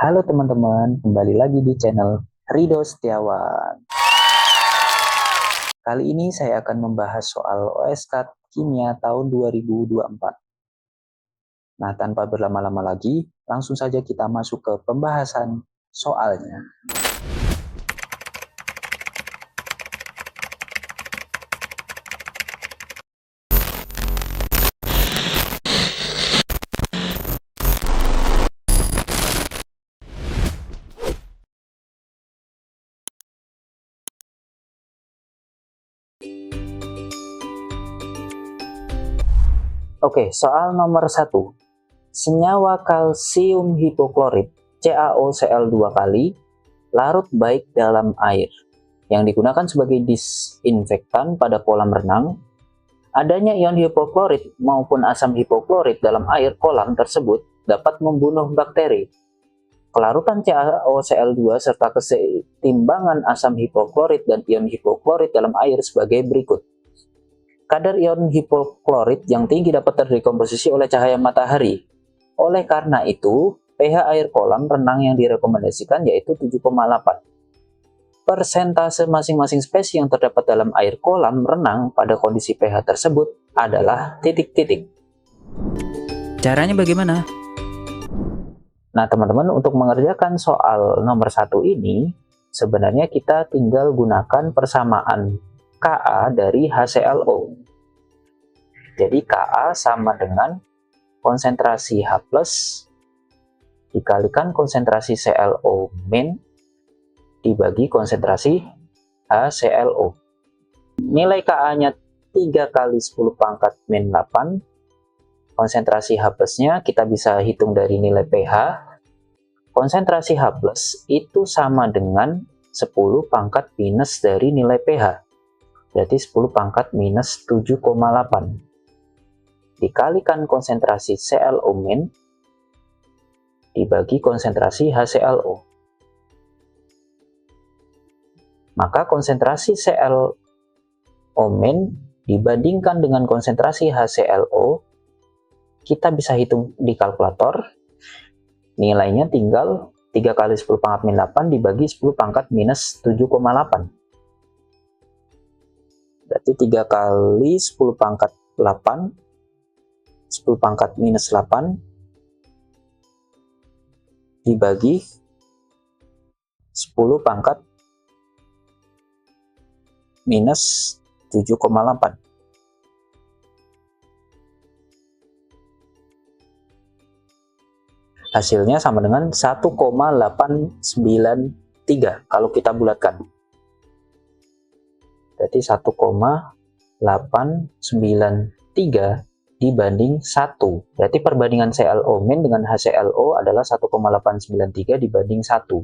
Halo teman-teman, kembali lagi di channel Rido Setiawan. Kali ini saya akan membahas soal OSK Kimia tahun 2024. Nah, tanpa berlama-lama lagi, langsung saja kita masuk ke pembahasan soalnya. Oke, soal nomor 1. Senyawa kalsium hipoklorit CaOCl 2 kali larut baik dalam air yang digunakan sebagai disinfektan pada kolam renang. Adanya ion hipoklorit maupun asam hipoklorit dalam air kolam tersebut dapat membunuh bakteri. Kelarutan CaOCl2 serta keseimbangan asam hipoklorit dan ion hipoklorit dalam air sebagai berikut. Kadar ion hipoklorit yang tinggi dapat terdekomposisi oleh cahaya matahari. Oleh karena itu, pH air kolam renang yang direkomendasikan yaitu 7,8. Persentase masing-masing spesies yang terdapat dalam air kolam renang pada kondisi pH tersebut adalah titik-titik. Caranya bagaimana? Nah teman-teman, untuk mengerjakan soal nomor 1 ini, sebenarnya kita tinggal gunakan persamaan Ka dari HClO. Jadi Ka sama dengan konsentrasi H+ dikalikan konsentrasi ClO min dibagi konsentrasi HClO. Nilai Ka-nya 3 kali 10 pangkat min 8. Konsentrasi H+-nya kita bisa hitung dari nilai pH. Konsentrasi H+ itu sama dengan 10 pangkat minus dari nilai pH. Berarti 10 pangkat minus 7,8. Dikalikan konsentrasi ClO min dibagi konsentrasi HClO. Maka konsentrasi ClO min dibandingkan dengan konsentrasi HClO, kita bisa hitung di kalkulator. Nilainya tinggal 3 kali 10 pangkat min 8 dibagi 10 pangkat minus 7,8. Berarti 3 kali 10 pangkat 8, 10 pangkat minus 8 dibagi 10 pangkat minus 7,8. Hasilnya sama dengan 1,893 kalau kita bulatkan. Berarti 1,893 dibanding 1. Berarti perbandingan ClO min dengan HClO adalah 1,893 dibanding 1.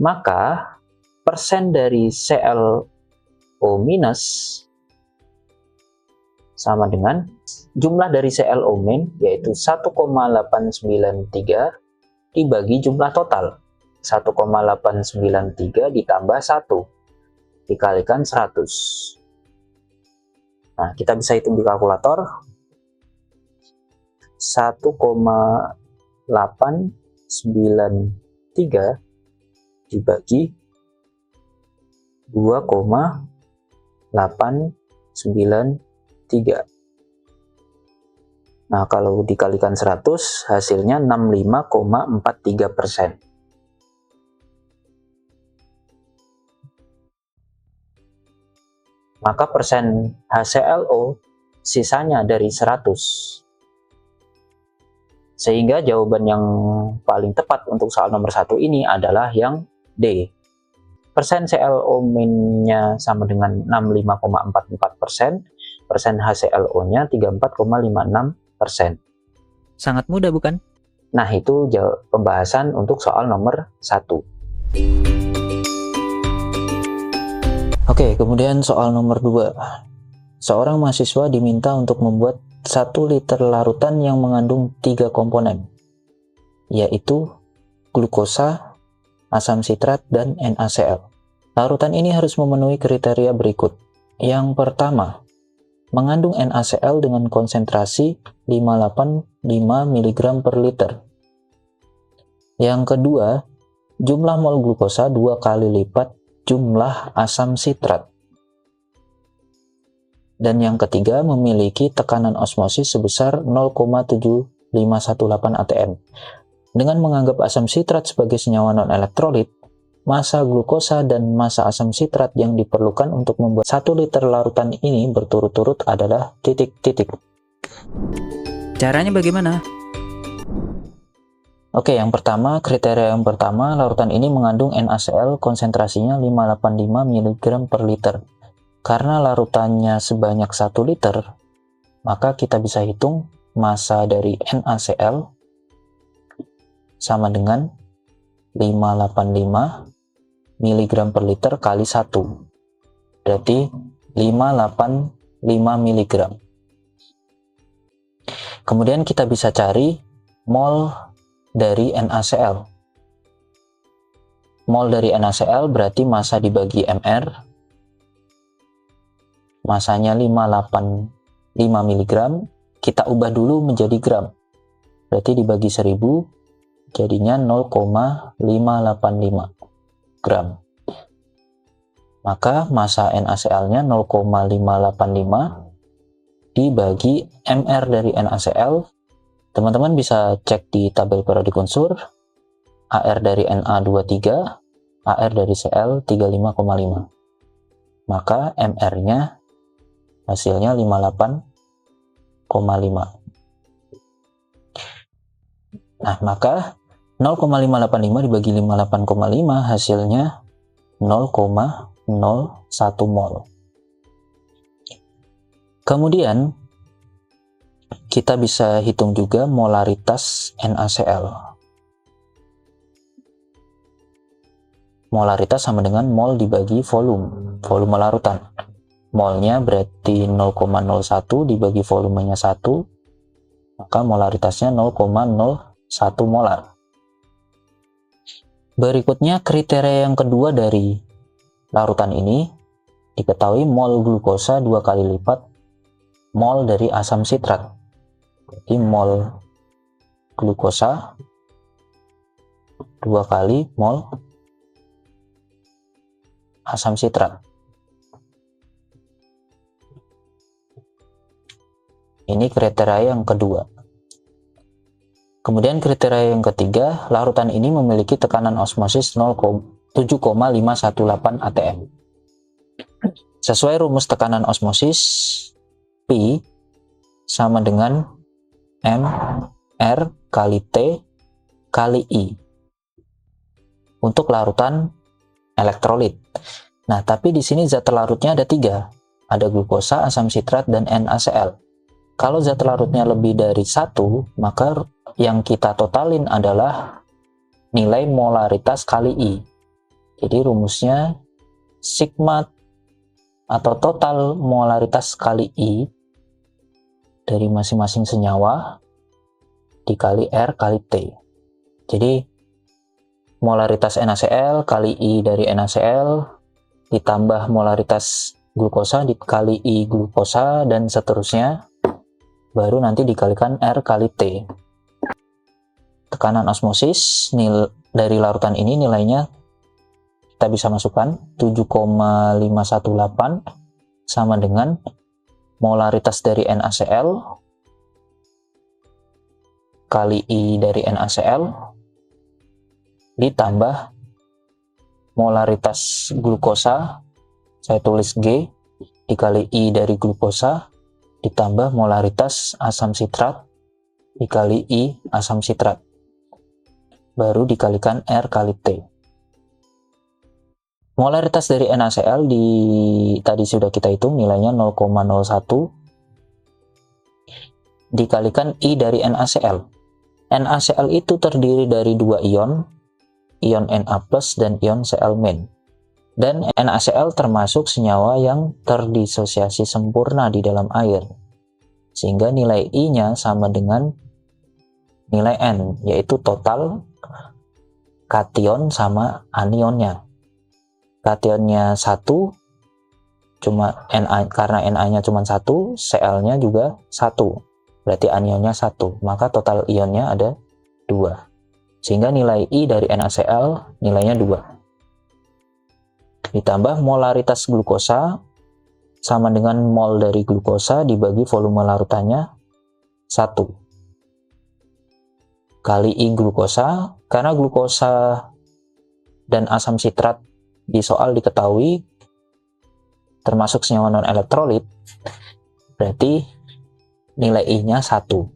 Maka persen dari ClO minus sama dengan jumlah dari ClO min yaitu 1,893 dibagi jumlah total. 1,893 ditambah 1 dikalikan 100. Nah, kita bisa hitung di kalkulator. 1,893 dibagi 2,893. Nah, kalau dikalikan 100, hasilnya 65,43%. Maka persen HClO sisanya dari 100. Sehingga jawaban yang paling tepat untuk soal nomor 1 ini adalah yang D. Persen ClO min-nya sama dengan 65,44%, persen HClO-nya 34,56%. Sangat mudah bukan? Nah, itu pembahasan untuk soal nomor 1. Oke, kemudian soal nomor 2. Seorang mahasiswa diminta untuk membuat 1 liter larutan yang mengandung 3 komponen, yaitu glukosa, asam sitrat, dan NaCl. Larutan ini harus memenuhi kriteria berikut. Yang pertama, mengandung NaCl dengan konsentrasi 585 mg per liter. Yang kedua, jumlah mol glukosa 2 kali lipat jumlah asam sitrat. Dan yang ketiga, memiliki tekanan osmosis sebesar 0,7518 atm. Dengan menganggap asam sitrat sebagai senyawa non-elektrolit, massa glukosa dan massa asam sitrat yang diperlukan untuk membuat 1 liter larutan ini berturut-turut adalah titik-titik. Caranya bagaimana? Oke, kriteria yang pertama, larutan ini mengandung NaCl konsentrasinya 585 mg per liter. Karena larutannya sebanyak 1 liter, maka kita bisa hitung massa dari NaCl sama dengan 585 mg per liter kali 1. Berarti 585 mg. Kemudian kita bisa cari mol dari NaCl. Mol dari NaCl berarti massa dibagi mR. Massanya 585 mg. Kita ubah dulu menjadi gram. Berarti dibagi 1000 jadinya 0,585 gram. Maka massa NaCl-nya 0,585 dibagi mR dari NaCl. Teman-teman bisa cek di tabel periodik unsur. AR dari Na 23, AR dari Cl 35,5. Maka mR-nya hasilnya 58,5. Nah, maka 0,585 dibagi 58,5 hasilnya 0,01 mol. Kemudian kita bisa hitung juga molaritas NaCl. Molaritas sama dengan mol dibagi volume larutan. Molnya berarti 0,01 dibagi volumenya 1, maka molaritasnya 0,01 molar. Berikutnya kriteria yang kedua dari larutan ini, diketahui mol glukosa 2 kali lipat mol dari asam sitrat. Jadi mol glukosa 2 kali mol asam sitrat. Ini kriteria yang kedua. Kemudian kriteria yang ketiga, larutan ini memiliki tekanan osmosis 7,518 atm. Sesuai rumus tekanan osmosis, P sama dengan M R kali T kali I untuk larutan elektrolit. Nah, tapi di sini zat larutnya ada 3. Ada glukosa, asam sitrat, dan NaCl. Kalau zat larutnya lebih dari 1, maka yang kita totalin adalah nilai molaritas kali I. Jadi rumusnya sigma atau total molaritas kali I dari masing-masing senyawa dikali R kali T. Jadi molaritas NaCl kali I dari NaCl ditambah molaritas glukosa dikali I glukosa dan seterusnya, baru nanti dikalikan R kali T. Tekanan osmosis dari larutan ini nilainya kita bisa masukkan 7,518 sama dengan molaritas dari NaCl kali I dari NaCl ditambah molaritas glukosa, saya tulis G, dikali I dari glukosa ditambah molaritas asam sitrat dikali I asam sitrat, baru dikalikan R kali T. Molaritas dari NaCl tadi sudah kita hitung nilainya 0,01 dikalikan I dari NaCl. NaCl itu terdiri dari 2 ion Na plus dan ion Cl min. Dan NaCl termasuk senyawa yang terdisosiasi sempurna di dalam air. Sehingga nilai I-nya sama dengan nilai N, yaitu total kation sama anionnya. Kationnya 1, cuma Na, karena Na-nya cuma 1, Cl-nya juga 1. Berarti anionnya 1, maka total ionnya ada 2. Sehingga nilai I dari NaCl nilainya 2. Ditambah molaritas glukosa sama dengan mol dari glukosa dibagi volume larutannya 1. Kali I glukosa, karena glukosa dan asam sitrat di soal diketahui termasuk senyawa non-elektrolit, berarti nilai I-nya 1.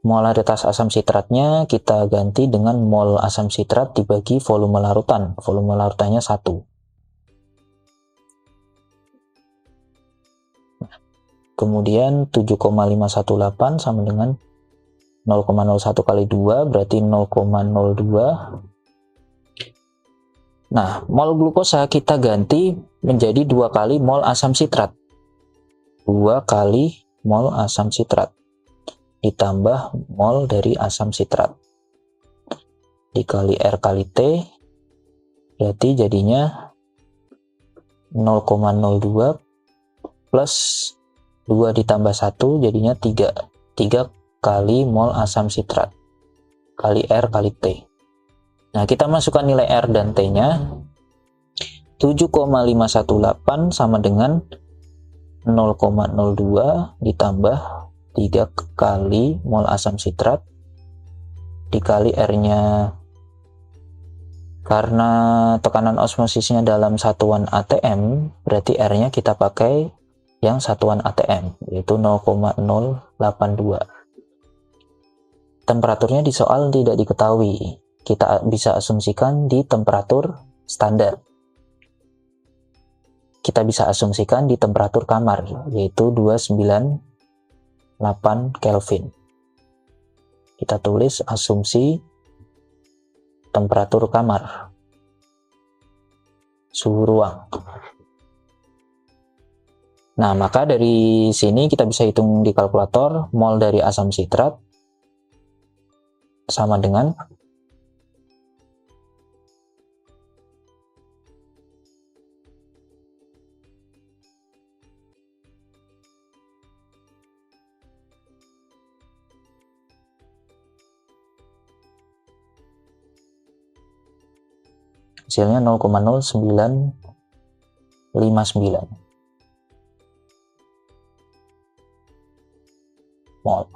Molaritas asam sitratnya kita ganti dengan mol asam sitrat dibagi volume larutan. Volume larutannya 1. Kemudian 7,518 sama dengan 0,01 kali 2 berarti 0,02. Nah, mol glukosa kita ganti menjadi 2 kali mol asam sitrat. 2 kali mol asam sitrat ditambah mol dari asam sitrat dikali R kali T, berarti jadinya 0,02 plus 2 ditambah 1 jadinya 3 kali mol asam sitrat kali R kali T. Nah, kita masukkan nilai R dan T nya. 7,518 sama dengan 0,02 ditambah 3 kali mol asam sitrat dikali R-nya, karena tekanan osmosisnya dalam satuan ATM, berarti R-nya kita pakai yang satuan ATM, yaitu 0,082. Temperaturnya di soal tidak diketahui, kita bisa asumsikan di temperatur standar. Kita bisa asumsikan di temperatur kamar, yaitu 298 Kelvin. Kita tulis asumsi temperatur kamar, suhu ruang. Nah, maka dari sini kita bisa hitung di kalkulator mol dari asam sitrat sama dengan hasilnya 0,0959 mol.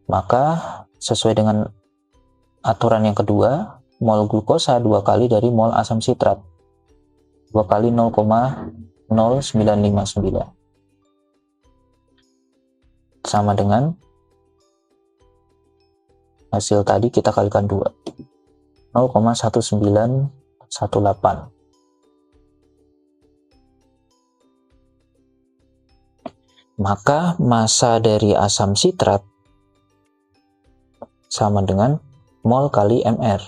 Maka sesuai dengan aturan yang kedua, mol glukosa 2 kali dari mol asam sitrat, 2 kali 0,0959 sama dengan hasil tadi kita kalikan 2, 0,1918. Maka massa dari asam sitrat sama dengan mol kali mR.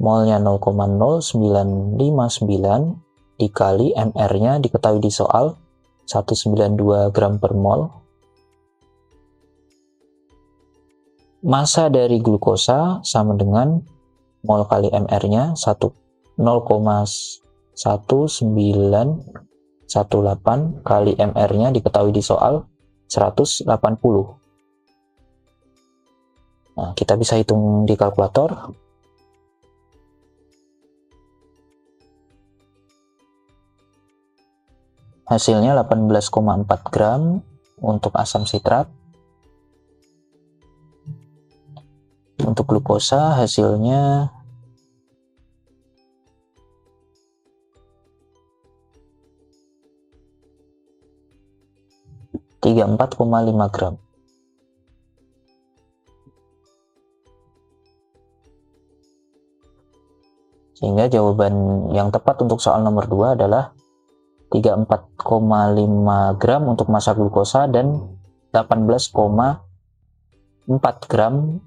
Molnya 0,0959 dikali mR-nya diketahui di soal 192 gram per mol. Massa dari glukosa sama dengan mol kali mR-nya 0,1918 kali mR-nya diketahui di soal 180. Nah, kita bisa hitung di kalkulator. Hasilnya 18,4 gram untuk asam sitrat. Untuk glukosa hasilnya 34,5 gram. Sehingga jawaban yang tepat untuk soal nomor 2 adalah 34,5 gram untuk massa glukosa dan 18,4 gram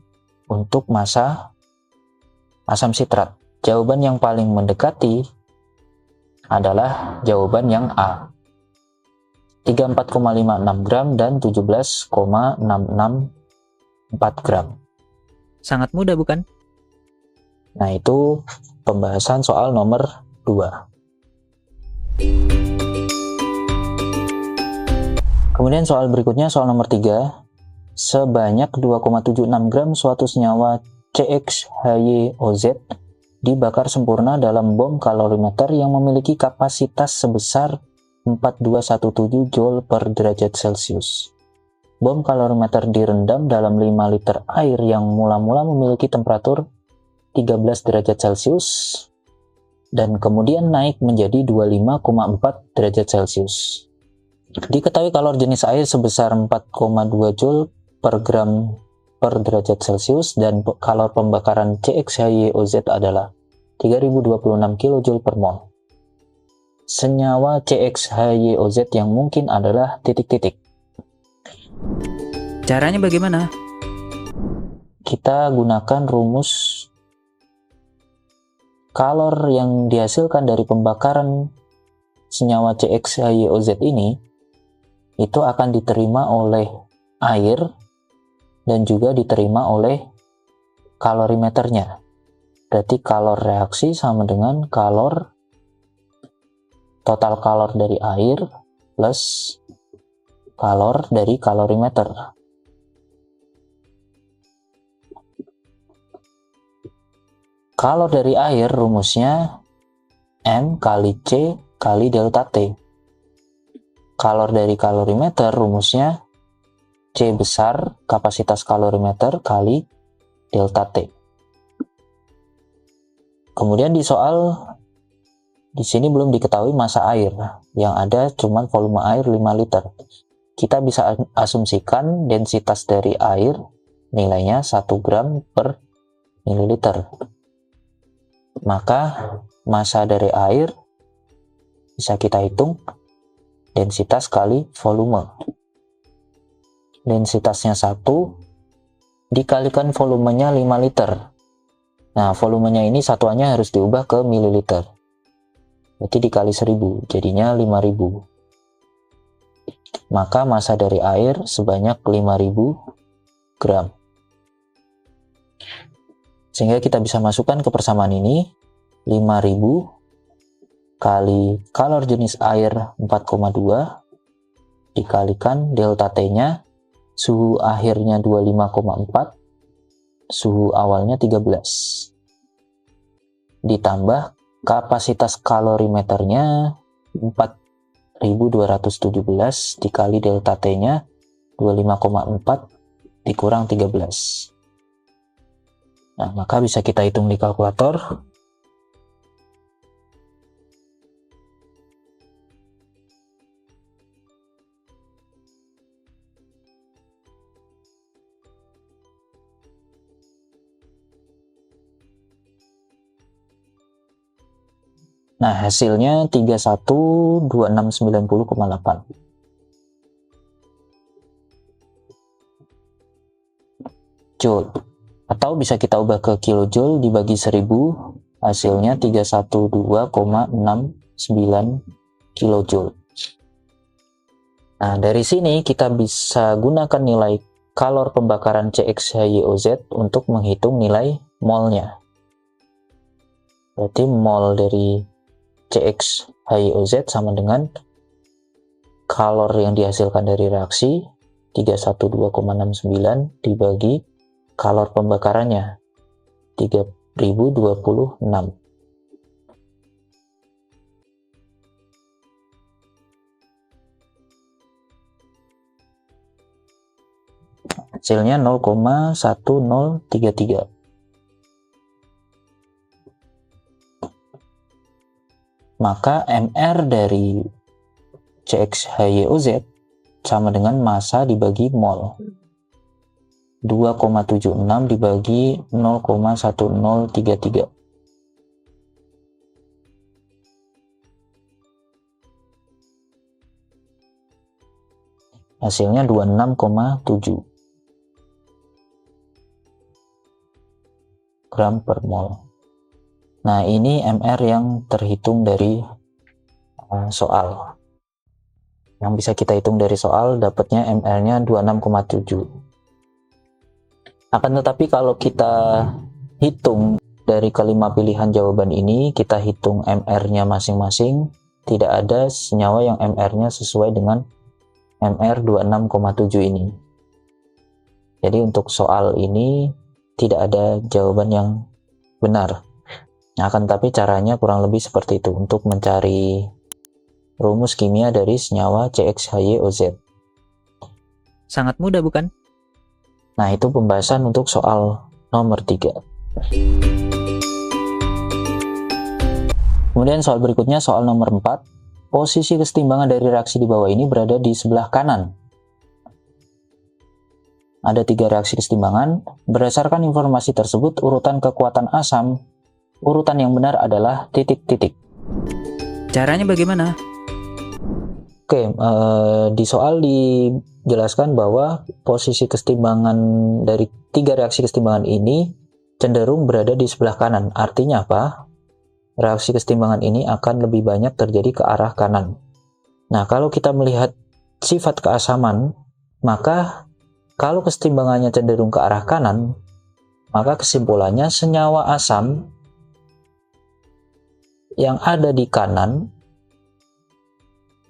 untuk massa asam sitrat. Jawaban yang paling mendekati adalah jawaban yang A. 34,56 gram dan 17,664 gram. Sangat mudah bukan? Nah, itu pembahasan soal nomor 2. Kemudian soal berikutnya, soal nomor 3. sebanyak 2,76 gram suatu senyawa CXHYOZ dibakar sempurna dalam bom kalorimeter yang memiliki kapasitas sebesar 4217 Joule per derajat Celcius. Bom kalorimeter direndam dalam 5 liter air yang mula-mula memiliki temperatur 13 derajat Celcius dan kemudian naik menjadi 25,4 derajat Celcius. Diketahui kalor jenis air sebesar 4,2 Joule per gram per derajat Celcius dan kalor pembakaran CXHYOZ adalah 3026 kJ per mol. Senyawa CXHYOZ yang mungkin adalah titik-titik. Caranya bagaimana? Kita gunakan rumus kalor yang dihasilkan dari pembakaran senyawa CXHYOZ ini itu akan diterima oleh air dan juga diterima oleh kalorimeternya. Berarti kalor reaksi sama dengan total kalor dari air plus kalor dari kalorimeter. Kalor dari air rumusnya M kali C kali delta T. Kalor dari kalorimeter rumusnya C besar kapasitas kalorimeter kali delta T. Kemudian di sini belum diketahui massa air, yang ada cuma volume air 5 liter. Kita bisa asumsikan densitas dari air nilainya 1 gram per mililiter. Maka massa dari air bisa kita hitung densitas kali volume. Densitasnya 1 dikalikan volumenya 5 liter. Nah, volumenya ini satuannya harus diubah ke mililiter. Berarti dikali 1000, jadinya 5000. Maka massa dari air sebanyak 5000 gram. Sehingga kita bisa masukkan ke persamaan ini 5000 kali kalor jenis air 4,2 dikalikan delta T-nya, suhu akhirnya 25,4, suhu awalnya 13. Ditambah kapasitas kalorimeternya 4217 dikali delta T-nya 25,4 dikurang 13. Nah, maka bisa kita hitung di kalkulator. Nah, hasilnya 312690,8. Joule. Atau bisa kita ubah ke kilojoule dibagi 1000, hasilnya 312,69 kilojoule. Nah, dari sini kita bisa gunakan nilai kalor pembakaran CXHYOZ untuk menghitung nilai molnya. Berarti mol dari CXHYOZ sama dengan kalor yang dihasilkan dari reaksi 312,69 dibagi kalor pembakarannya 3026. Hasilnya 0,1033. Maka MR dari CXHYOZ sama dengan massa dibagi mol. 2,76 dibagi 0,1033. Hasilnya 26,7 gram per mol. Nah, ini MR yang terhitung dari soal. Yang bisa kita hitung dari soal, dapatnya MR-nya 26,7. Akan tetapi kalau kita hitung dari kelima pilihan jawaban ini, kita hitung MR-nya masing-masing, tidak ada senyawa yang MR-nya sesuai dengan MR 26,7 ini. Jadi untuk soal ini tidak ada jawaban yang benar. Akan tetapi caranya kurang lebih seperti itu untuk mencari rumus kimia dari senyawa CXHYOZ. Sangat mudah bukan? Nah, itu pembahasan untuk soal nomor 3. Kemudian soal berikutnya, soal nomor 4. Posisi kesetimbangan dari reaksi di bawah ini berada di sebelah kanan. Ada 3 reaksi kesetimbangan. Berdasarkan informasi tersebut, urutan kekuatan asam, urutan yang benar adalah titik-titik. Caranya bagaimana? Oke, di soal dijelaskan bahwa posisi kesetimbangan dari 3 reaksi kesetimbangan ini cenderung berada di sebelah kanan. Artinya apa? Reaksi kesetimbangan ini akan lebih banyak terjadi ke arah kanan. Nah, kalau kita melihat sifat keasaman, maka kalau kesetimbangannya cenderung ke arah kanan, maka kesimpulannya senyawa asam yang ada di kanan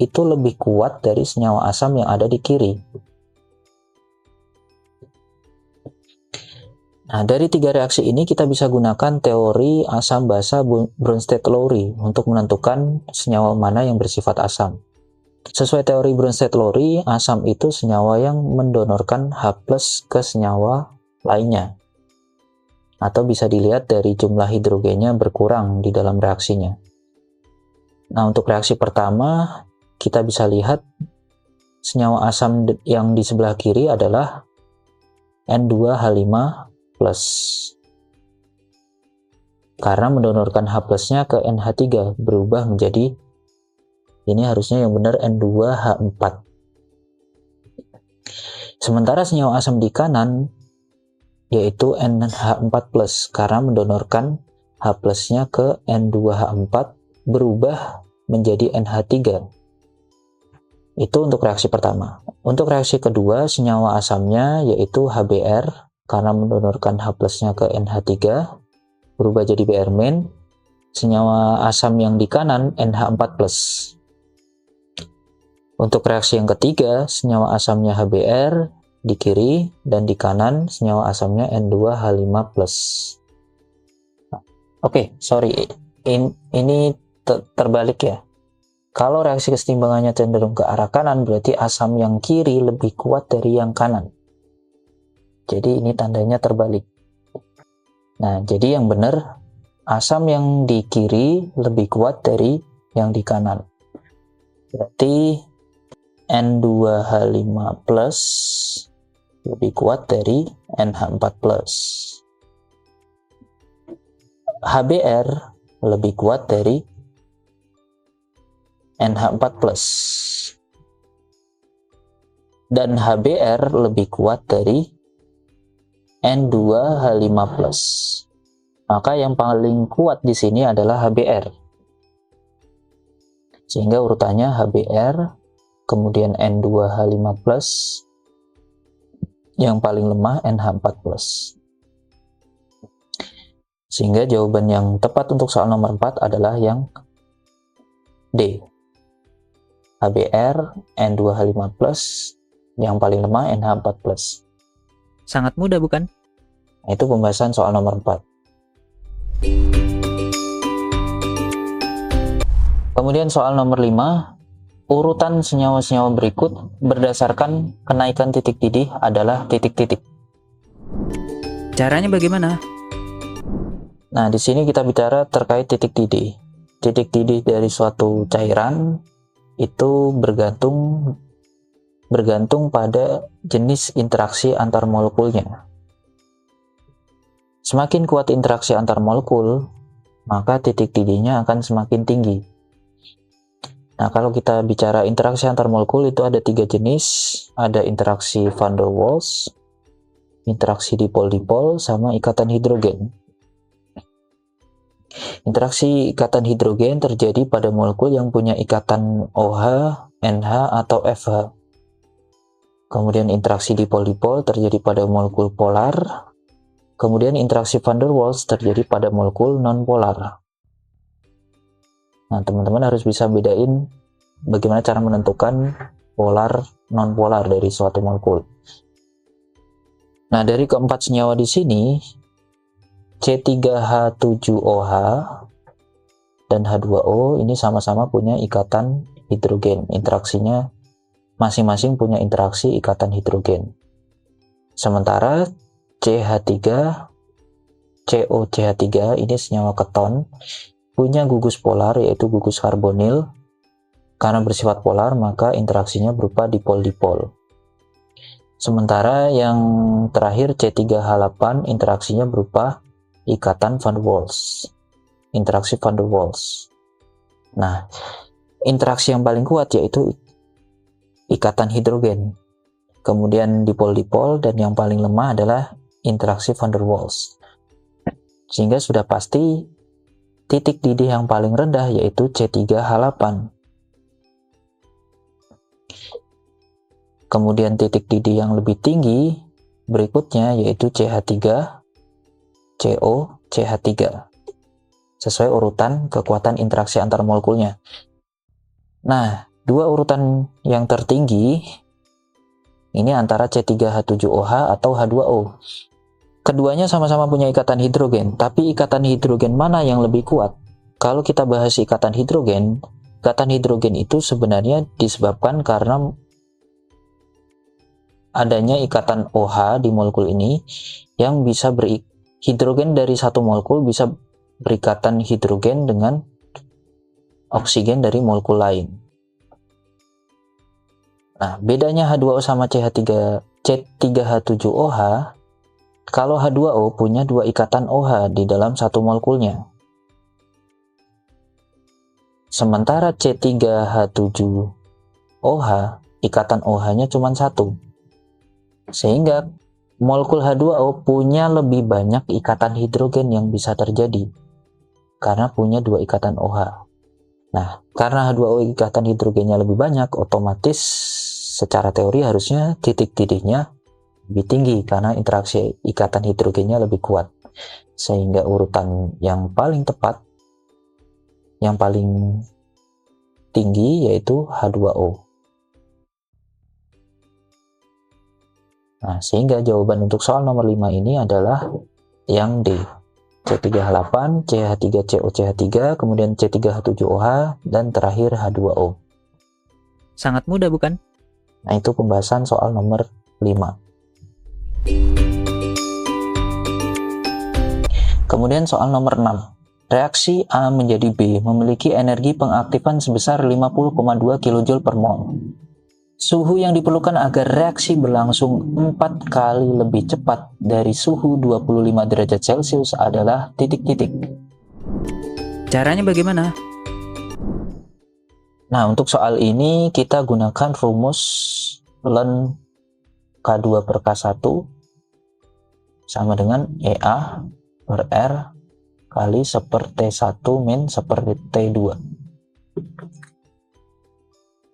itu lebih kuat dari senyawa asam yang ada di kiri. Nah, dari 3 reaksi ini kita bisa gunakan teori asam basa Bronsted-Lowry untuk menentukan senyawa mana yang bersifat asam. Sesuai teori Bronsted-Lowry, asam itu senyawa yang mendonorkan H+ ke senyawa lainnya. Atau bisa dilihat dari jumlah hidrogennya berkurang di dalam reaksinya. Nah, untuk reaksi pertama, kita bisa lihat senyawa asam yang di sebelah kiri adalah N2H5+. Karena mendonorkan H+-nya ke NH3, berubah menjadi, ini harusnya yang benar N2H4. Sementara senyawa asam di kanan yaitu NH4+, karena mendonorkan H+-nya ke N2H4, berubah menjadi NH3. Itu untuk reaksi pertama. Untuk reaksi kedua, senyawa asamnya yaitu HBr, karena mendonorkan H+-nya ke NH3, berubah jadi Br-. Senyawa asam yang di kanan NH4+. Untuk reaksi yang ketiga, senyawa asamnya HBr di kiri, dan di kanan senyawa asamnya N2H5+. Oke, sorry, ini terbalik ya. Kalau reaksi kesetimbangannya cenderung ke arah kanan, berarti asam yang kiri lebih kuat dari yang kanan. Jadi ini tandanya terbalik. Nah, jadi yang benar, asam yang di kiri lebih kuat dari yang di kanan. Berarti N2H5+ lebih kuat dari NH4+. HBr lebih kuat dari NH4+. Dan HBr lebih kuat dari N2H5+. Maka yang paling kuat di sini adalah HBr. Sehingga urutannya HBr, kemudian N2H5+, yang paling lemah NH4+. Sehingga jawaban yang tepat untuk soal nomor 4 adalah yang D. HBr, N2H5+, yang paling lemah NH4+. Sangat mudah bukan? Itu pembahasan soal nomor 4. Kemudian soal nomor 5, urutan senyawa-senyawa berikut berdasarkan kenaikan titik didih adalah titik-titik. Caranya bagaimana? Nah, di sini kita bicara terkait titik didih. Titik didih dari suatu cairan itu bergantung pada jenis interaksi antar molekulnya. Semakin kuat interaksi antar molekul, maka titik didihnya akan semakin tinggi. Nah, kalau kita bicara interaksi antar molekul itu ada 3 jenis. Ada interaksi van der Waals, interaksi dipol-dipol, sama ikatan hidrogen. Interaksi ikatan hidrogen terjadi pada molekul yang punya ikatan OH, NH, atau FH. Kemudian interaksi dipol-dipol terjadi pada molekul polar. Kemudian interaksi van der Waals terjadi pada molekul non-polar. Nah, teman-teman harus bisa bedain bagaimana cara menentukan polar, non-polar dari suatu molekul. Nah, dari keempat senyawa di sini, C3H7OH dan H2O ini sama-sama punya ikatan hidrogen. Interaksinya masing-masing punya interaksi ikatan hidrogen. Sementara CH3, ini senyawa keton, punya gugus polar yaitu gugus karbonil. Karena bersifat polar, maka interaksinya berupa dipol-dipol. Sementara yang terakhir C3H8 interaksinya berupa ikatan van der Waals. Interaksi van der Waals. Nah, interaksi yang paling kuat yaitu ikatan hidrogen. Kemudian dipol-dipol, dan yang paling lemah adalah interaksi van der Waals. Sehingga sudah pasti titik didih yang paling rendah yaitu C3H8. Kemudian titik didih yang lebih tinggi berikutnya yaitu CH3CO CH3 sesuai urutan kekuatan interaksi antar molekulnya. Nah, dua urutan yang tertinggi ini antara C3H7OH atau H2O. Keduanya sama-sama punya ikatan hidrogen, tapi ikatan hidrogen mana yang lebih kuat? Kalau kita bahas ikatan hidrogen itu sebenarnya disebabkan karena adanya ikatan OH di molekul ini yang bisa hidrogen dari satu molekul bisa berikatan hidrogen dengan oksigen dari molekul lain. Nah, bedanya H2O sama C3H7OH, kalau H2O punya dua ikatan OH di dalam satu molekulnya. Sementara C3H7OH, ikatan OH-nya cuma satu. Sehingga molekul H2O punya lebih banyak ikatan hidrogen yang bisa terjadi karena punya dua ikatan OH. Nah, karena H2O ikatan hidrogennya lebih banyak, otomatis secara teori harusnya titik didihnya lebih tinggi karena interaksi ikatan hidrogennya lebih kuat. Sehingga urutan yang paling tepat, yang paling tinggi yaitu H2O. Nah, sehingga jawaban untuk soal nomor 5 ini adalah yang D. C3H8, CH3CO CH3, kemudian C3H7OH, dan terakhir H2O. Sangat mudah bukan? Nah, itu pembahasan soal nomor 5. Kemudian soal nomor 6. Reaksi A menjadi B memiliki energi pengaktifan sebesar 50,2 kJ per mol. Suhu yang diperlukan agar reaksi berlangsung 4 kali lebih cepat dari suhu 25 derajat Celcius adalah titik-titik. Caranya bagaimana? Nah, untuk soal ini kita gunakan rumus ln K2 per K1 sama dengan EA per R kali 1/T1 min 1/T2.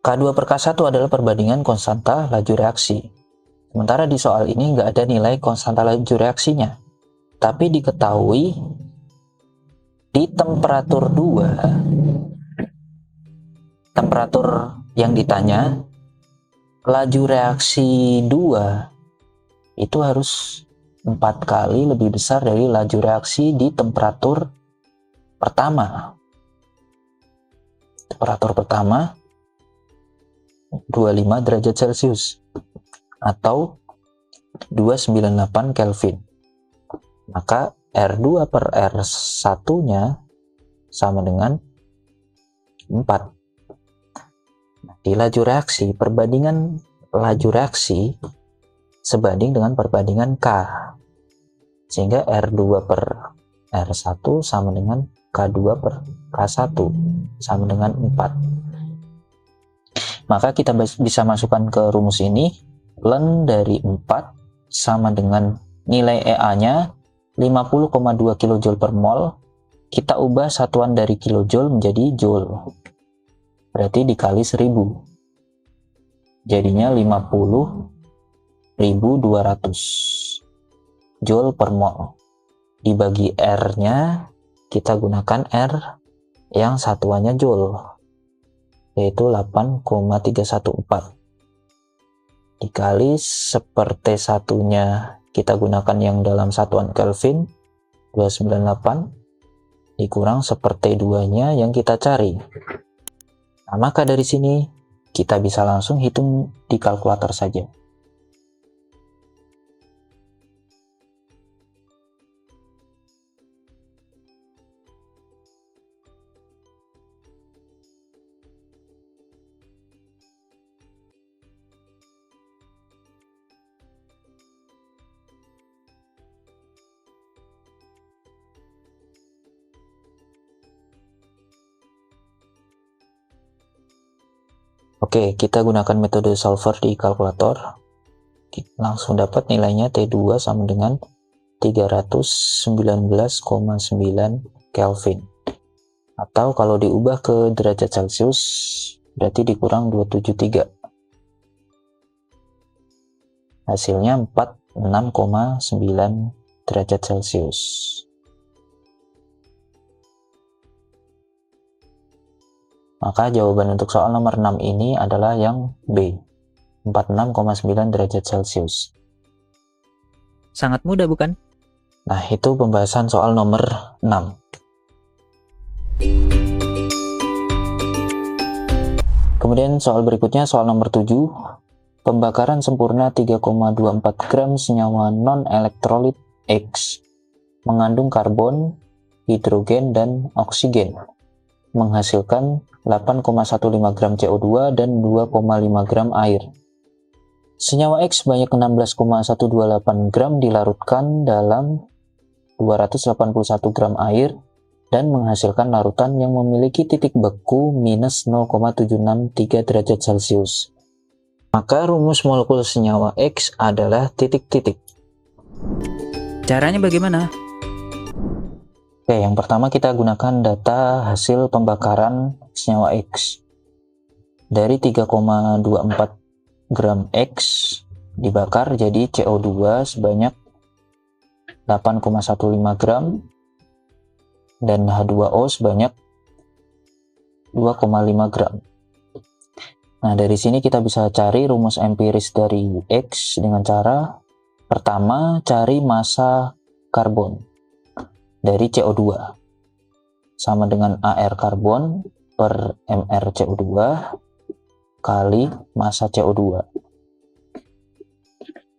K2 per K1 adalah perbandingan konstanta laju reaksi. Sementara di soal ini nggak ada nilai konstanta laju reaksinya. Tapi diketahui di temperatur 2, temperatur yang ditanya, laju reaksi 2 itu harus 4 kali lebih besar dari laju reaksi di temperatur pertama. Temperatur pertama 25 derajat Celcius atau 298 Kelvin. Maka R2 per R1 nya sama dengan 4. Nah, di laju reaksi, perbandingan laju reaksi sebanding dengan perbandingan K, sehingga R2 per R1 sama dengan K2 per K1 sama dengan 4. Maka kita bisa masukkan ke rumus ini, ln dari 4 sama dengan nilai EA-nya 50,2 kJ per mol. Kita ubah satuan dari kilojoule menjadi joule. Berarti dikali 1000. Jadinya 50.200 joule per mol. Dibagi R-nya, kita gunakan R yang satuannya joule, yaitu 8,314 dikali 1/T1 nya kita gunakan yang dalam satuan Kelvin, 298 dikurang 1/2-nya yang kita cari. Nah, maka dari sini kita bisa langsung hitung di kalkulator saja. Oke, kita gunakan metode solver di kalkulator. Langsung dapat nilainya T2 sama dengan 319,9 Kelvin. Atau kalau diubah ke derajat Celcius, berarti dikurang 273. Hasilnya 46,9 derajat Celcius. Maka jawaban untuk soal nomor 6 ini adalah yang B, 46,9 derajat Celcius. Sangat mudah bukan? Nah, itu pembahasan soal nomor 6. Kemudian soal berikutnya, soal nomor 7. Pembakaran sempurna 3,24 gram senyawa non-elektrolit X mengandung karbon, hidrogen, dan oksigen, menghasilkan 8,15 gram CO2 dan 2,5 gram air. Senyawa X sebanyak 16,128 gram dilarutkan dalam 281 gram air dan menghasilkan larutan yang memiliki titik beku minus 0,763 derajat Celcius. Maka rumus molekul senyawa X adalah titik-titik. Caranya bagaimana? Oke, yang pertama kita gunakan data hasil pembakaran senyawa X. Dari 3,24 gram X dibakar jadi CO2 sebanyak 8,15 gram dan H2O sebanyak 2,5 gram. Nah, dari sini kita bisa cari rumus empiris dari X dengan cara pertama cari massa karbon dari CO2 sama dengan AR karbon per MR CO2 kali massa CO2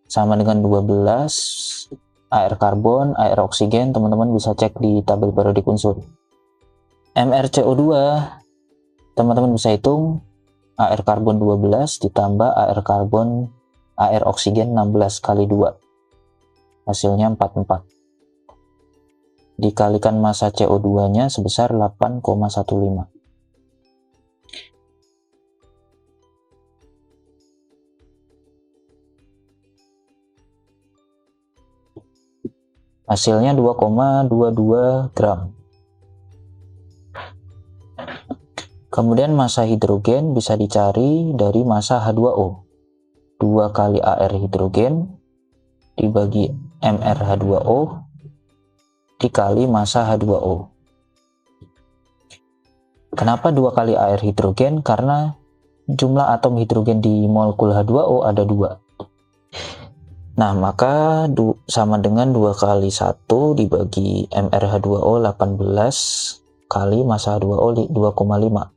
sama dengan 12 AR karbon, AR oksigen. Teman-teman bisa cek di tabel periodik unsur. MR CO2 teman-teman bisa hitung AR karbon 12 ditambah AR karbon AR oksigen 16 kali 2 hasilnya 44. Dikalikan massa CO2 nya sebesar 8,15. Hasilnya 2,22 gram. Kemudian massa hidrogen bisa dicari dari massa H2O. 2 kali AR hidrogen dibagi MR H2O dikali massa H2O. Kenapa 2 kali AR hidrogen? Karena jumlah atom hidrogen di molekul H2O ada 2. Nah, maka sama dengan 2 kali 1 dibagi MrH2O 18 kali massa H2O 2,5.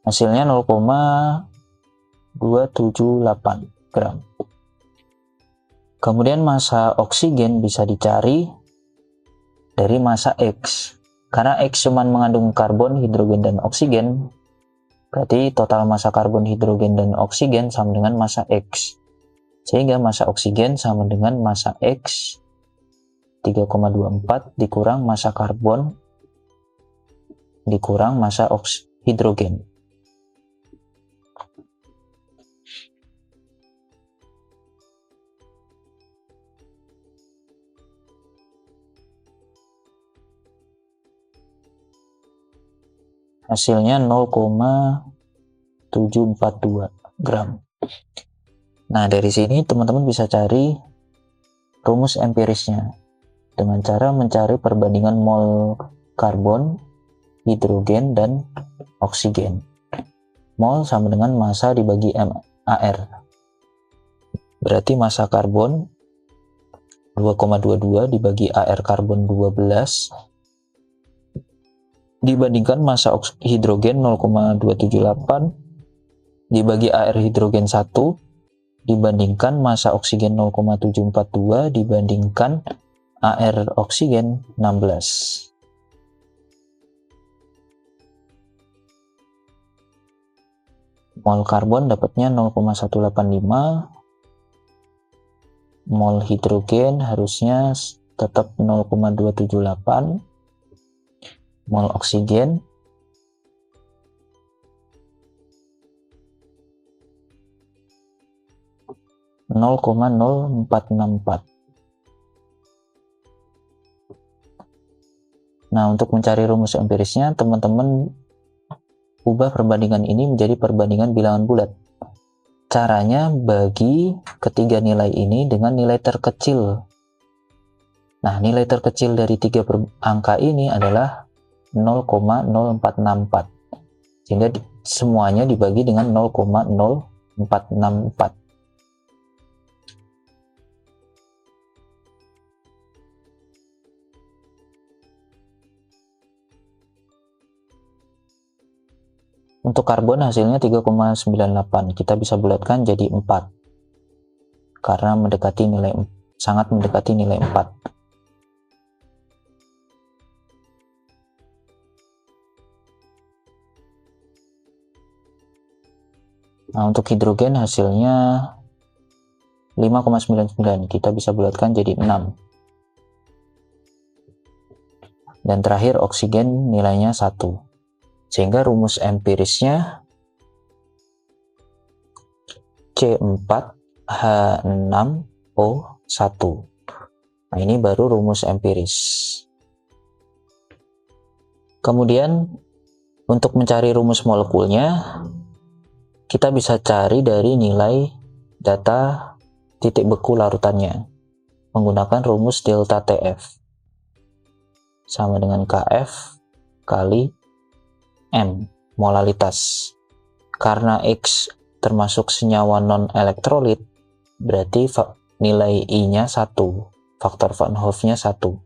Hasilnya 0,278 gram. Kemudian massa oksigen bisa dicari dari massa X. Karena X cuma mengandung karbon, hidrogen, dan oksigen, berarti total massa karbon, hidrogen, dan oksigen sama dengan massa X. Sehingga massa oksigen sama dengan massa X 3,24 dikurang massa karbon dikurang massa hidrogen. Hasilnya 0,742 gram. Nah, dari sini teman-teman bisa cari rumus empirisnya dengan cara mencari perbandingan mol karbon hidrogen dan oksigen. Mol sama dengan massa dibagi MAR. Berarti massa karbon 2,22 dibagi AR karbon 12 dibandingkan massa hidrogen 0,278 dibagi AR hidrogen 1 dibandingkan massa oksigen 0,742 dibandingkan AR oksigen 16. Mol karbon dapatnya 0,185, mol hidrogen harusnya tetap 0,278, mol oksigen 0,0464. Nah, untuk mencari rumus empirisnya, teman-teman ubah perbandingan ini menjadi perbandingan bilangan bulat. Caranya bagi ketiga nilai ini dengan nilai terkecil. Nah, nilai terkecil dari tiga angka ini adalah 0,0464. Sehingga semuanya dibagi dengan 0,0464. Untuk karbon hasilnya 3,98. Kita bisa bulatkan jadi 4. Karena sangat mendekati nilai 4. Nah, untuk hidrogen hasilnya 5,99. Kita bisa bulatkan jadi 6. Dan terakhir oksigen nilainya 1. Sehingga rumus empirisnya C4H6O1. Nah, ini baru rumus empiris. Kemudian untuk mencari rumus molekulnya, kita bisa cari dari nilai data titik beku larutannya menggunakan rumus delta TF sama dengan KF kali M, molalitas. Karena X termasuk senyawa non-elektrolit, berarti nilai I-nya 1, faktor Van Hoff-nya 1.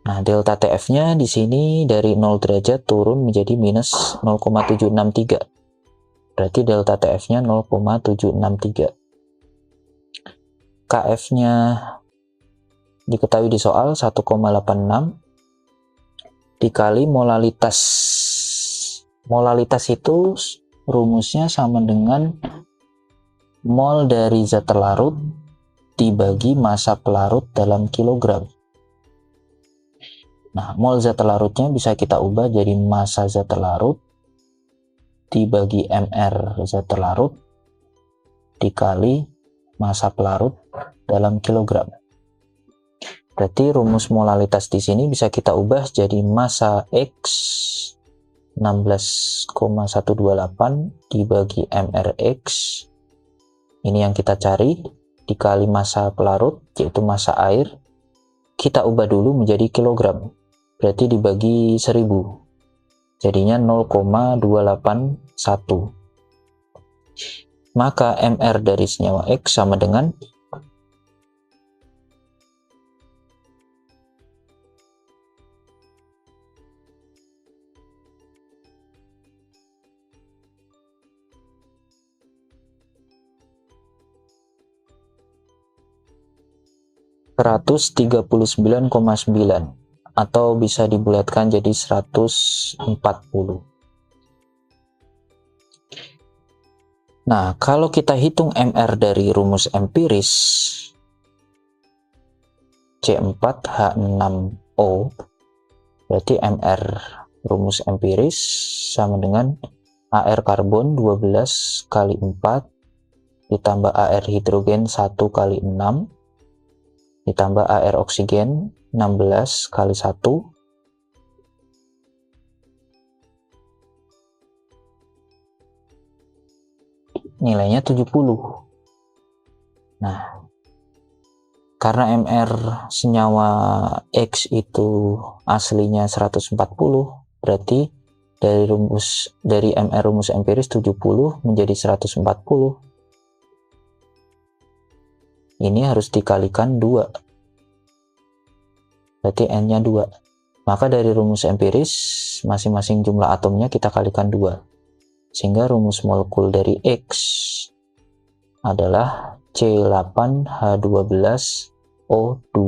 Nah, delta TF-nya di sini dari 0 derajat turun menjadi minus 0,763. Berarti delta TF-nya 0,763. KF-nya diketahui di soal 1,86 dikali molalitas. Molalitas itu rumusnya sama dengan mol dari zat larut dibagi massa pelarut dalam kilogram. Nah, mol zat larutnya bisa kita ubah jadi massa zat larut dibagi mR zat larut dikali massa pelarut dalam kilogram. Berarti rumus molalitas di sini bisa kita ubah jadi massa X 16,128 dibagi mRx. Ini yang kita cari dikali massa pelarut yaitu massa air. Kita ubah dulu menjadi kilogram. Berarti dibagi 1000. Jadinya 0,281. Maka mR dari senyawa X sama dengan 139,9 atau bisa dibulatkan jadi 140. Nah, kalau kita hitung MR dari rumus empiris C4H6O, berarti MR rumus empiris sama dengan AR karbon 12 kali 4 ditambah AR hidrogen 1 kali 6 ditambah AR oksigen 16 kali 1 nilainya 70. Nah, Karena MR senyawa X itu aslinya 140, berarti dari MR rumus empiris 70 menjadi 140. Ini harus dikalikan 2. Berarti N-nya 2. Maka dari rumus empiris, masing-masing jumlah atomnya kita kalikan 2. Sehingga rumus molekul dari X adalah C8H12O2.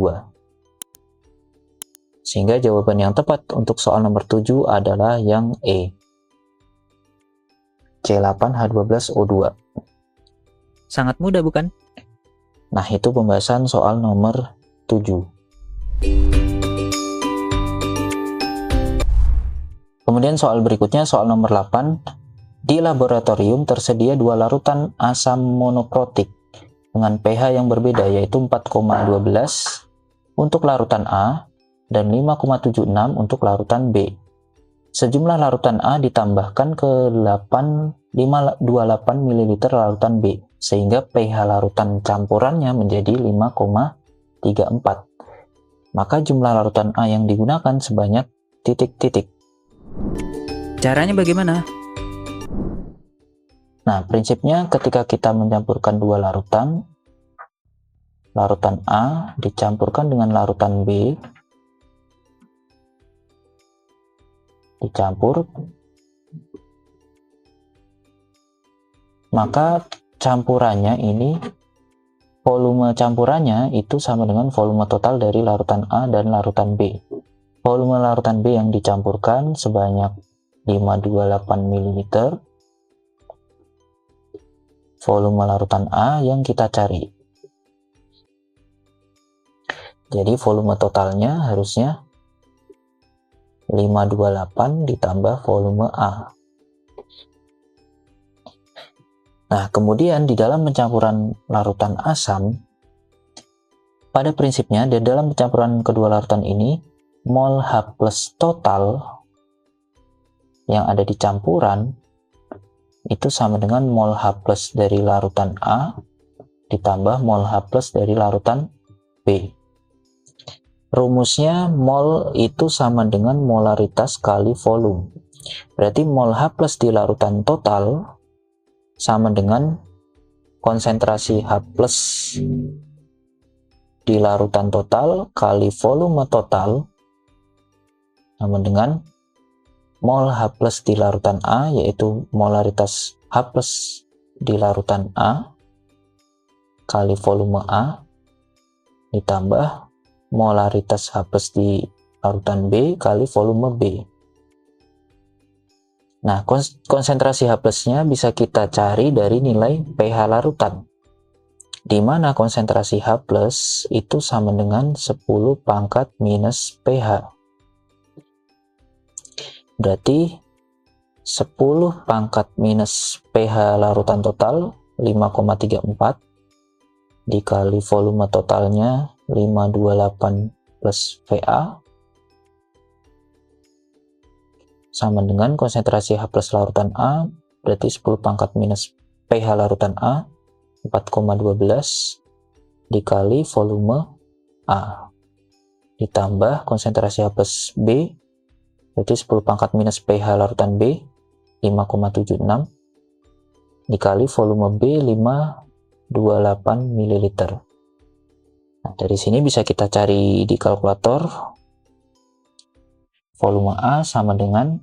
Sehingga jawaban yang tepat untuk soal nomor 7 adalah yang E. C8H12O2. Sangat mudah bukan? Nah, itu pembahasan soal nomor 7. Kemudian soal berikutnya, soal nomor 8. Di laboratorium tersedia 2 larutan asam monoprotik dengan pH yang berbeda, yaitu 4,12 untuk larutan A dan 5,76 untuk larutan B. Sejumlah larutan A ditambahkan ke 528 ml larutan B, sehingga pH larutan campurannya menjadi 5,34. Maka jumlah larutan A yang digunakan sebanyak titik-titik. Caranya bagaimana? Nah, prinsipnya ketika kita mencampurkan 2 larutan, larutan A dicampurkan dengan larutan B, dicampur, maka campurannya ini, volume campurannya itu sama dengan volume total dari larutan A dan larutan B. Volume larutan B yang dicampurkan sebanyak 528 ml. Volume larutan A yang kita cari. Jadi volume totalnya harusnya 528 ditambah volume A. Nah, kemudian di dalam pencampuran larutan asam, pada prinsipnya di dalam pencampuran kedua larutan ini, mol H+ total yang ada di campuran itu sama dengan mol H+ dari larutan A ditambah mol H+ dari larutan B. Rumusnya mol itu sama dengan molaritas kali volume. Berarti mol H+ di larutan total sama dengan konsentrasi H+ di larutan total kali volume total sama dengan mol H+ di larutan A, yaitu molaritas H+ di larutan A kali volume A ditambah molaritas H+ di larutan B kali volume B. Nah, konsentrasi H+-nya bisa kita cari dari nilai pH larutan, di mana konsentrasi H+ itu sama dengan 10 pangkat minus pH. Berarti 10 pangkat minus pH larutan total 5,34 dikali volume totalnya 528 plus VA sama dengan konsentrasi H+ larutan A, berarti 10 pangkat minus pH larutan A 4,12 dikali volume A ditambah konsentrasi H+ B, berarti 10 pangkat minus pH larutan B 5,76 dikali volume B 528 ml. Nah, dari sini bisa kita cari di kalkulator. Volume A sama dengan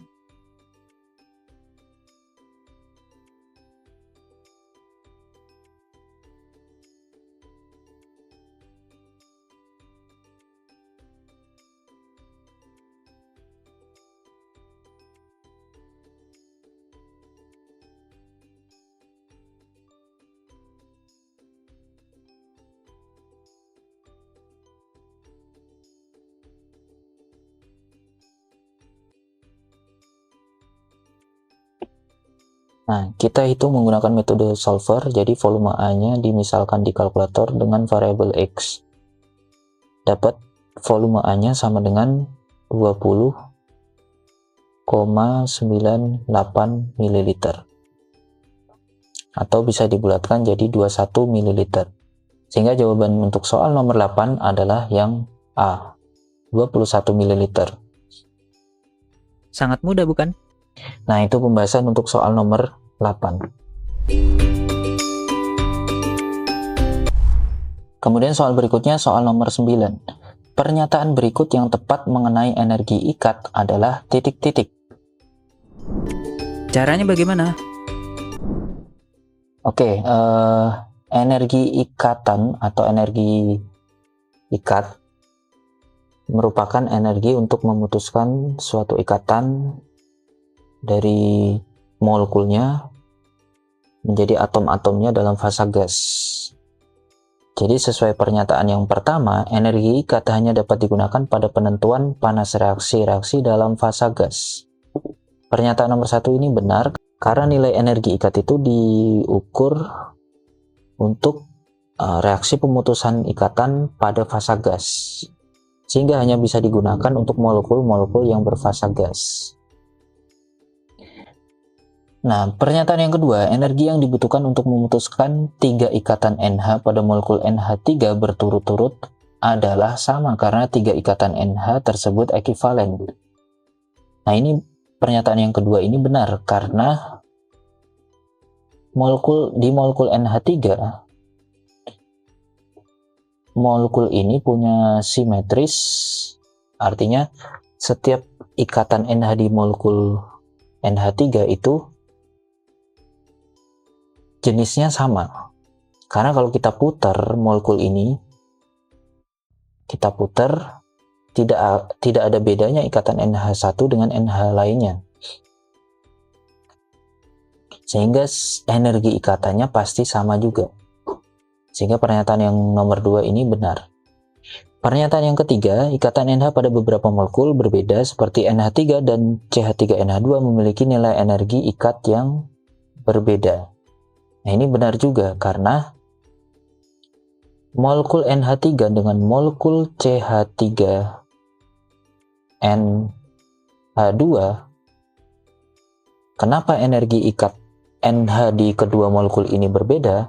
Nah, kita hitung menggunakan metode solver, jadi volume A-nya dimisalkan di kalkulator dengan variabel X. Dapat volume A-nya sama dengan 20,98 ml. Atau bisa dibulatkan jadi 21 ml. Sehingga jawaban untuk soal nomor 8 adalah yang A, 21 ml. Sangat mudah bukan? Nah, itu pembahasan untuk soal nomor 8. Kemudian soal berikutnya, soal nomor 9. Pernyataan berikut yang tepat mengenai energi ikat adalah titik-titik. Caranya bagaimana? Oke, energi ikatan atau energi ikat merupakan energi untuk memutuskan suatu ikatan dari molekulnya menjadi atom-atomnya dalam fasa gas. Jadi sesuai pernyataan yang pertama, energi ikat hanya dapat digunakan pada penentuan panas reaksi-reaksi dalam fasa gas. Pernyataan nomor 1 ini benar karena nilai energi ikat itu diukur untuk reaksi pemutusan ikatan pada fasa gas, sehingga hanya bisa digunakan untuk molekul-molekul yang berfasa gas. Nah, pernyataan yang kedua, energi yang dibutuhkan untuk memutuskan 3 ikatan NH pada molekul NH3 berturut-turut adalah sama karena 3 ikatan NH tersebut ekivalen. Nah, ini pernyataan yang kedua ini benar karena di molekul NH3, molekul ini punya simetris, artinya setiap ikatan NH di molekul NH3 itu jenisnya sama. Karena kalau kita putar molekul ini, kita putar, tidak ada bedanya ikatan NH1 dengan NH lainnya. Sehingga energi ikatannya pasti sama juga. Sehingga pernyataan yang nomor 2 ini benar. Pernyataan yang ketiga, ikatan NH pada beberapa molekul berbeda seperti NH3 dan CH3NH2 memiliki nilai energi ikat yang berbeda. Nah, ini benar juga karena molekul NH3 dengan molekul CH3NH2, kenapa energi ikat NH di kedua molekul ini berbeda?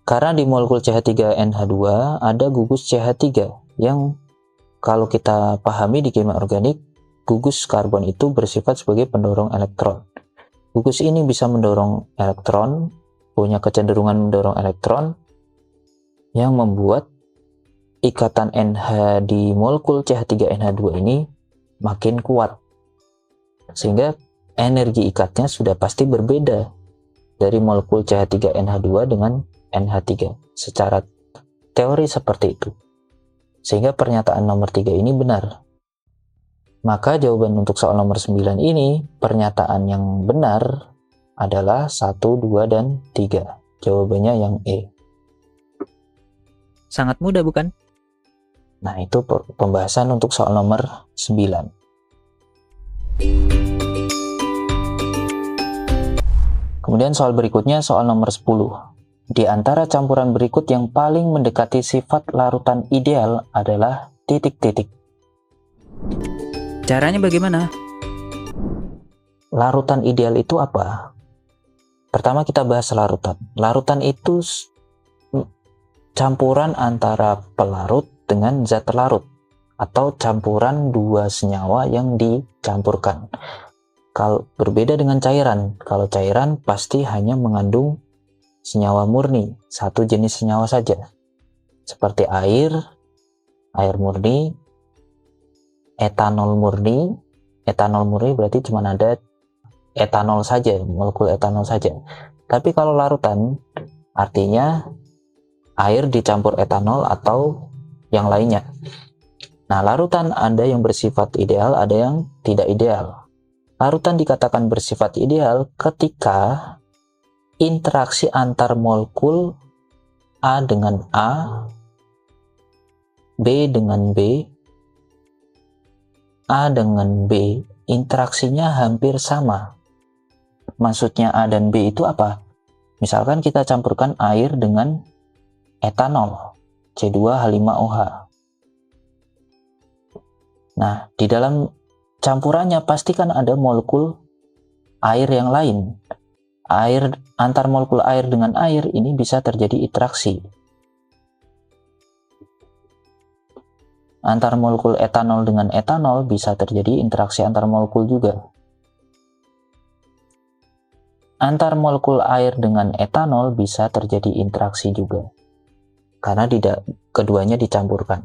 Karena di molekul CH3NH2 ada gugus CH3 yang kalau kita pahami di kimia organik, gugus karbon itu bersifat sebagai pendorong elektron. Gugus ini bisa mendorong elektron, punya kecenderungan mendorong elektron, yang membuat ikatan NH di molekul CH3NH2 ini makin kuat. Sehingga energi ikatnya sudah pasti berbeda dari molekul CH3NH2 dengan NH3. Secara teori seperti itu. Sehingga pernyataan nomor 3 ini benar. Maka jawaban untuk soal nomor 9 ini, pernyataan yang benar adalah 1, 2, dan 3. Jawabannya yang E. Sangat mudah bukan? Nah, itu pembahasan untuk soal nomor 9. Kemudian soal berikutnya, soal nomor 10. Di antara campuran berikut yang paling mendekati sifat larutan ideal adalah titik-titik. Caranya bagaimana? Larutan ideal itu apa? Pertama kita bahas larutan. Larutan itu campuran antara pelarut dengan zat larut atau campuran dua senyawa yang dicampurkan. Kalau berbeda dengan cairan, kalau cairan pasti hanya mengandung senyawa murni, satu jenis senyawa saja. Seperti air murni, etanol murni berarti cuma ada etanol saja, molekul etanol saja. Tapi kalau larutan, artinya air dicampur etanol atau yang lainnya. Nah, larutan ada yang bersifat ideal, ada yang tidak ideal. Larutan dikatakan bersifat ideal ketika interaksi antar molekul A dengan A, B dengan B, A dengan B, interaksinya hampir sama. Maksudnya A dan B itu apa? Misalkan kita campurkan air dengan etanol, C2H5OH. Nah, di dalam campurannya pasti kan ada molekul air yang lain. Antar molekul air dengan air ini bisa terjadi interaksi. Antar molekul etanol dengan etanol bisa terjadi interaksi antar molekul juga. Antar molekul air dengan etanol bisa terjadi interaksi juga, karena keduanya dicampurkan.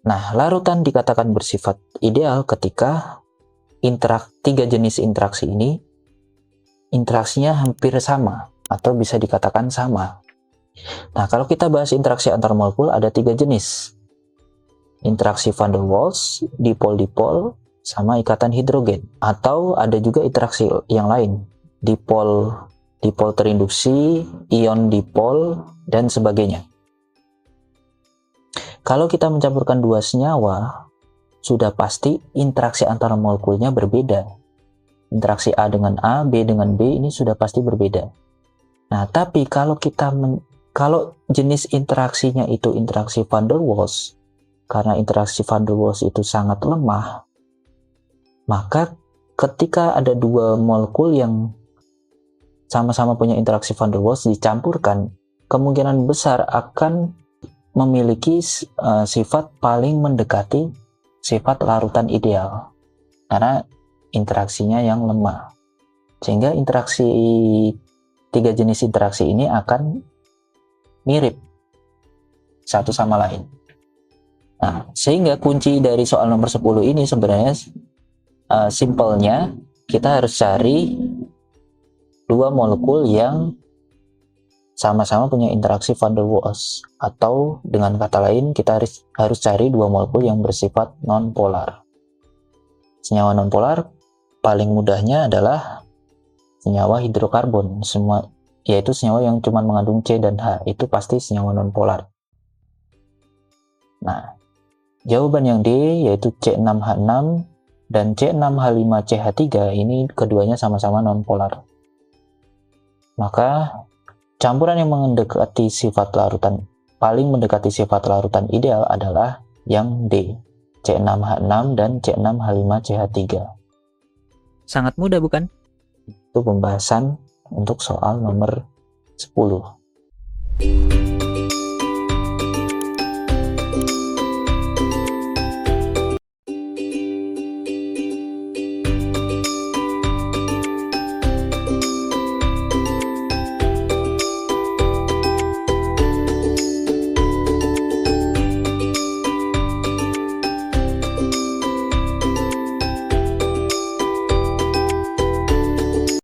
Nah, larutan dikatakan bersifat ideal ketika tiga jenis interaksi ini interaksinya hampir sama, atau bisa dikatakan sama. Nah, kalau kita bahas interaksi antar molekul, ada tiga jenis. Interaksi van der Waals, dipol-dipol, sama ikatan hidrogen. Atau ada juga interaksi yang lain, dipol terinduksi, ion dipol, dan sebagainya. Kalau kita mencampurkan dua senyawa, sudah pasti interaksi antara molekulnya berbeda. Interaksi A dengan A, B dengan B ini sudah pasti berbeda. Nah, tapi kalau jenis interaksinya itu interaksi van der Waals, karena interaksi van der Waals itu sangat lemah, maka ketika ada dua molekul yang sama-sama punya interaksi van der Waals dicampurkan, kemungkinan besar akan memiliki sifat paling mendekati sifat larutan ideal, karena interaksinya yang lemah. Sehingga tiga jenis interaksi ini akan mirip satu sama lain. Nah, sehingga kunci dari soal nomor 10 ini sebenarnya simpelnya kita harus cari dua molekul yang sama-sama punya interaksi van der Waals, atau dengan kata lain kita harus cari dua molekul yang bersifat nonpolar. Senyawa nonpolar paling mudahnya adalah senyawa hidrokarbon, yaitu senyawa yang cuma mengandung C dan H, itu pasti senyawa nonpolar. Nah, jawaban yang D yaitu C6H6 dan C6H5CH3 ini keduanya sama-sama nonpolar. Maka campuran yang paling mendekati sifat larutan ideal adalah yang D, C6H6 dan C6H5CH3. Sangat mudah bukan? Itu pembahasan untuk soal nomor 10.